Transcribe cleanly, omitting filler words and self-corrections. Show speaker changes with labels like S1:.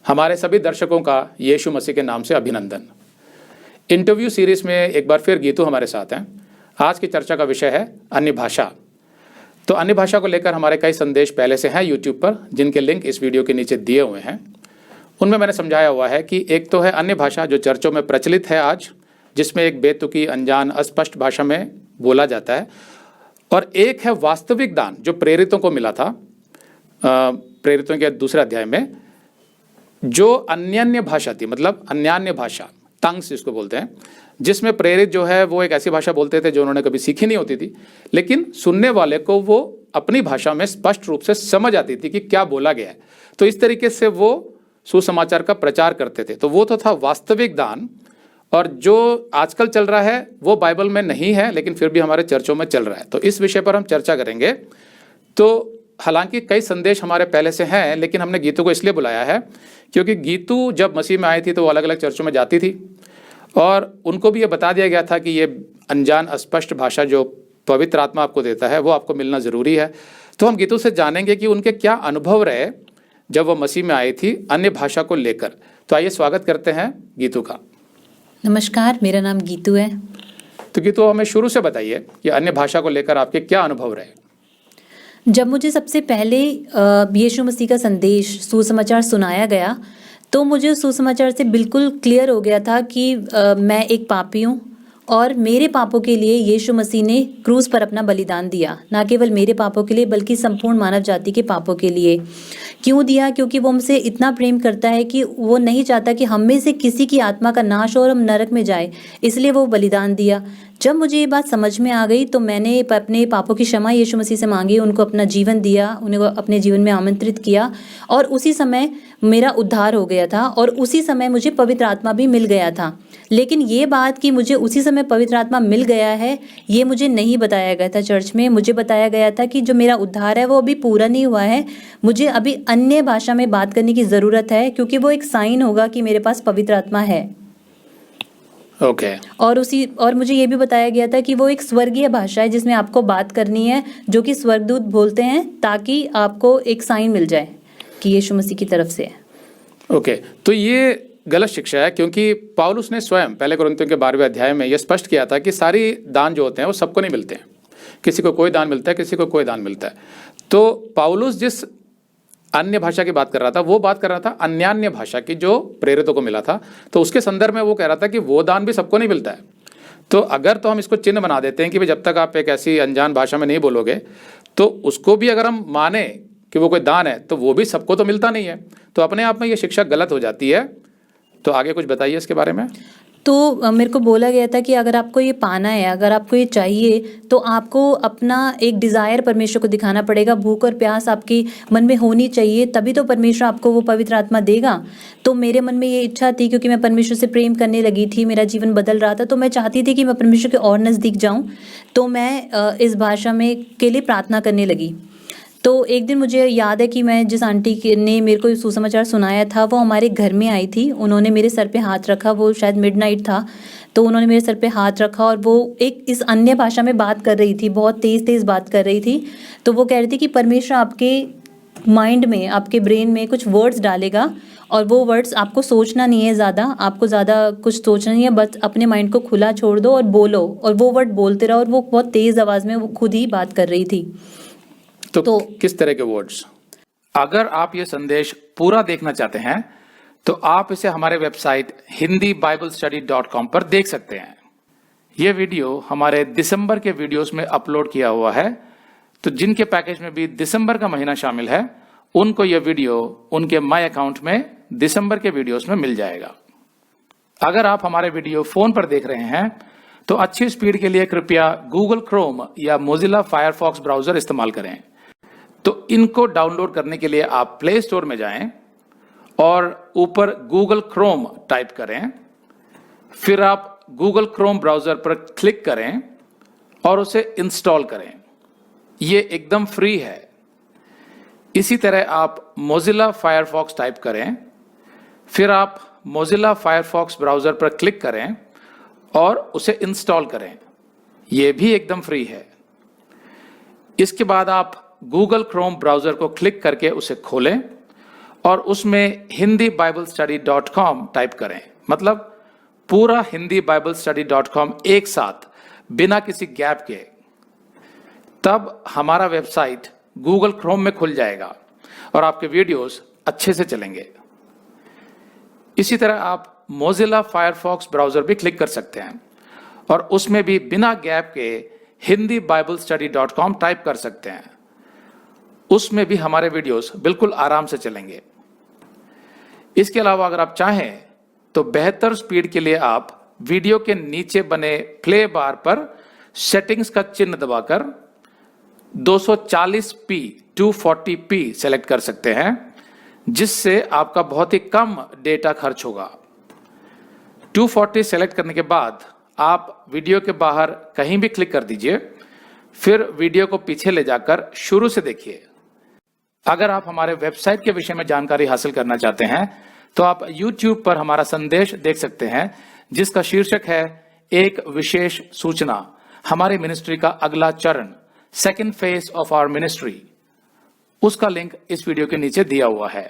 S1: हमारे सभी दर्शकों का यीशु मसीह के नाम से अभिनंदन। इंटरव्यू सीरीज में एक बार फिर गीतू हमारे साथ हैं। आज की चर्चा का विषय है अन्य भाषा। तो अन्य भाषा को लेकर हमारे कई संदेश पहले से हैं यूट्यूब पर, जिनके लिंक इस वीडियो के नीचे दिए हुए हैं। उनमें मैंने समझाया हुआ है कि एक तो है अन्य भाषा जो चर्चों में प्रचलित है आज, जिसमें एक बेतुकी, अनजान, अस्पष्ट भाषा में बोला जाता है, और एक है वास्तविक दान जो प्रेरितों को मिला था प्रेरितों के दूसरे अध्याय में, जो अन्यान्य भाषा थी, मतलब अन्यान्य भाषा, टंग्स जिसको बोलते हैं, जिसमें प्रेरित जो है वो एक ऐसी भाषा बोलते थे जो उन्होंने कभी सीखी नहीं होती थी, लेकिन सुनने वाले को वो अपनी भाषा में स्पष्ट रूप से समझ आती थी कि क्या बोला गया है। तो इस तरीके से वो सुसमाचार का प्रचार करते थे। तो वो तो था वास्तविक दान। और जो आजकल चल रहा है वो बाइबल में नहीं है, लेकिन फिर भी हमारे चर्चों में चल रहा है। तो इस विषय पर हम चर्चा करेंगे। तो हालांकि कई संदेश हमारे पहले से हैं, लेकिन हमने गीतू को इसलिए बुलाया है क्योंकि गीतू जब मसीह में आई थी तो वो अलग अलग चर्चों में जाती थी, और उनको भी ये बता दिया गया था कि ये अनजान, अस्पष्ट भाषा जो पवित्र आत्मा आपको देता है वो आपको मिलना ज़रूरी है। तो हम गीतू से जानेंगे कि उनके क्या अनुभव रहे जब वो मसीह में आई थी अन्य भाषा को लेकर। तो आइए स्वागत करते हैं गीतू का।
S2: नमस्कार, मेरा नाम गीतू है।
S1: तो गीतू, हमें शुरू से बताइए कि अन्य भाषा को लेकर आपके क्या अनुभव रहे।
S2: जब मुझे सबसे पहले यीशु मसीह का संदेश, सुसमाचार सुनाया गया, तो मुझे उस सुसमाचार से बिल्कुल क्लियर हो गया था कि मैं एक पापी हूँ और मेरे पापों के लिए यीशु मसीह ने क्रूस पर अपना बलिदान दिया। ना केवल मेरे पापों के लिए बल्कि संपूर्ण मानव जाति के पापों के लिए। क्यों दिया? क्योंकि वो हमसे इतना प्रेम करता है कि वो नहीं चाहता कि हम में से किसी की आत्मा का नाश हो और हम नरक में जाए, इसलिए वो बलिदान दिया। जब मुझे ये बात समझ में आ गई तो मैंने अपने पापों की क्षमा यीशु मसीह से मांगी, उनको अपना जीवन दिया, उन्हें अपने जीवन में आमंत्रित किया, और उसी समय मेरा उद्धार हो गया था और उसी समय मुझे पवित्र आत्मा भी मिल गया था। लेकिन ये बात कि मुझे उसी समय पवित्र आत्मा मिल गया है, ये मुझे नहीं बताया गया था चर्च में। मुझे बताया गया था कि जो मेरा उद्धार है वो अभी पूरा नहीं हुआ है, मुझे अभी अन्य भाषा में बात करने की ज़रूरत है, क्योंकि वो एक साइन होगा कि मेरे पास पवित्र आत्मा है।
S1: ओके।
S2: और मुझे ये भी बताया गया था कि वो एक स्वर्गीय भाषा है जिसमें आपको बात करनी है, जो कि स्वर्गदूत बोलते हैं, ताकि आपको एक साइन मिल जाए कि यीशु मसीह की तरफ से है।
S1: ओके। तो ये गलत शिक्षा है, क्योंकि पौलुस ने स्वयं पहले कुरिन्थियों के 12वें अध्याय में यह स्पष्ट किया था कि सारी दान जो होते हैं वो सबको नहीं मिलते हैं। किसी को कोई दान मिलता है, किसी को कोई दान मिलता है। तो पौलुस जिस अन्य भाषा की बात कर रहा था, वो बात कर रहा था अन्यान्य भाषा की जो प्रेरितों को मिला था। तो उसके संदर्भ में वो कह रहा था कि वो दान भी सबको नहीं मिलता है। तो अगर तो हम इसको चिन्ह बना देते हैं कि भाई जब तक आप एक ऐसी अनजान भाषा में नहीं बोलोगे, तो उसको भी अगर हम माने कि वो कोई दान है, तो वो भी सबको तो मिलता नहीं है। तो अपने आप में ये शिक्षा गलत हो जाती है। तो आगे कुछ बताइए इसके बारे में।
S2: तो मेरे को बोला गया था कि अगर आपको ये पाना है, अगर आपको ये चाहिए, तो आपको अपना एक डिज़ायर परमेश्वर को दिखाना पड़ेगा। भूख और प्यास आपकी मन में होनी चाहिए, तभी तो परमेश्वर आपको वो पवित्र आत्मा देगा। तो मेरे मन में ये इच्छा थी, क्योंकि मैं परमेश्वर से प्रेम करने लगी थी, मेरा जीवन बदल रहा था, तो मैं चाहती थी कि मैं परमेश्वर के और नज़दीक जाऊँ। तो मैं इस भाषा में के लिए प्रार्थना करने लगी। तो एक दिन मुझे याद है कि मैं जिस आंटी ने मेरे को सुसमाचार सुनाया था, वो हमारे घर में आई थी। उन्होंने मेरे सर पे हाथ रखा, वो शायद मिडनाइट था, तो उन्होंने मेरे सर पे हाथ रखा और वो एक इस अन्य भाषा में बात कर रही थी, बहुत तेज़ तेज़ बात कर रही थी। तो वो कह रही थी कि परमेश्वर आपके माइंड में, आपके ब्रेन में कुछ वर्ड्स डालेगा, और वो वर्ड्स आपको सोचना नहीं है ज़्यादा, आपको ज़्यादा कुछ सोचना नहीं है, बस अपने माइंड को खुला छोड़ दो और बोलो, और वो वर्ड बोलते रहो। और वो बहुत तेज़ आवाज़ में वो खुद ही बात कर रही थी।
S1: तो किस तरह के वर्ड्स? अगर आप ये संदेश पूरा देखना चाहते हैं तो आप इसे हमारे वेबसाइट hindibiblesteady.com पर देख सकते हैं। ये वीडियो हमारे दिसंबर के वीडियोस में अपलोड किया हुआ है। तो जिनके पैकेज में भी दिसंबर का महीना शामिल है, उनको यह वीडियो उनके माई अकाउंट में दिसंबर के वीडियोस में मिल जाएगा। अगर आप हमारे वीडियो फोन पर देख रहे हैं तो अच्छी स्पीड के लिए कृपया गूगल क्रोम या मोजिला फायरफॉक्स ब्राउजर इस्तेमाल करें। तो इनको डाउनलोड करने के लिए आप प्ले स्टोर में जाएं और ऊपर गूगल क्रोम टाइप करें, फिर आप गूगल क्रोम ब्राउजर पर क्लिक करें और उसे इंस्टॉल करें। ये एकदम फ्री है। इसी तरह आप मोजिला फायरफॉक्स टाइप करें, फिर आप मोजिला फायरफॉक्स ब्राउजर पर क्लिक करें और उसे इंस्टॉल करें। यह भी एकदम फ्री है। इसके बाद आप गूगल क्रोम ब्राउजर को क्लिक करके उसे खोलें और उसमें hindibiblesteady.com टाइप करें, मतलब पूरा hindibiblesteady.com एक साथ बिना किसी गैप के, तब हमारा वेबसाइट गूगल क्रोम में खुल जाएगा और आपके वीडियोस अच्छे से चलेंगे। इसी तरह आप मोजिला फायरफॉक्स ब्राउजर भी क्लिक कर सकते हैं और उसमें भी बिना गैप के hindibiblesteady.com टाइप कर सकते हैं। उसमें भी हमारे वीडियोस बिल्कुल आराम से चलेंगे। इसके अलावा अगर आप चाहें तो बेहतर स्पीड के लिए आप वीडियो के नीचे बने प्ले बार पर सेटिंग्स का चिन्ह दबाकर 240p 240p सेलेक्ट कर सकते हैं, जिससे आपका बहुत ही कम डेटा खर्च होगा। 240 सेलेक्ट करने के बाद आप वीडियो के बाहर कहीं भी क्लिक कर दीजिए, फिर वीडियो को पीछे ले जाकर शुरू से देखिए। अगर आप हमारे वेबसाइट के विषय में जानकारी हासिल करना चाहते हैं तो आप YouTube पर हमारा संदेश देख सकते हैं, जिसका शीर्षक है एक विशेष सूचना, हमारी मिनिस्ट्री का अगला चरण, second phase of our ministry. उसका लिंक इस वीडियो के नीचे दिया हुआ है।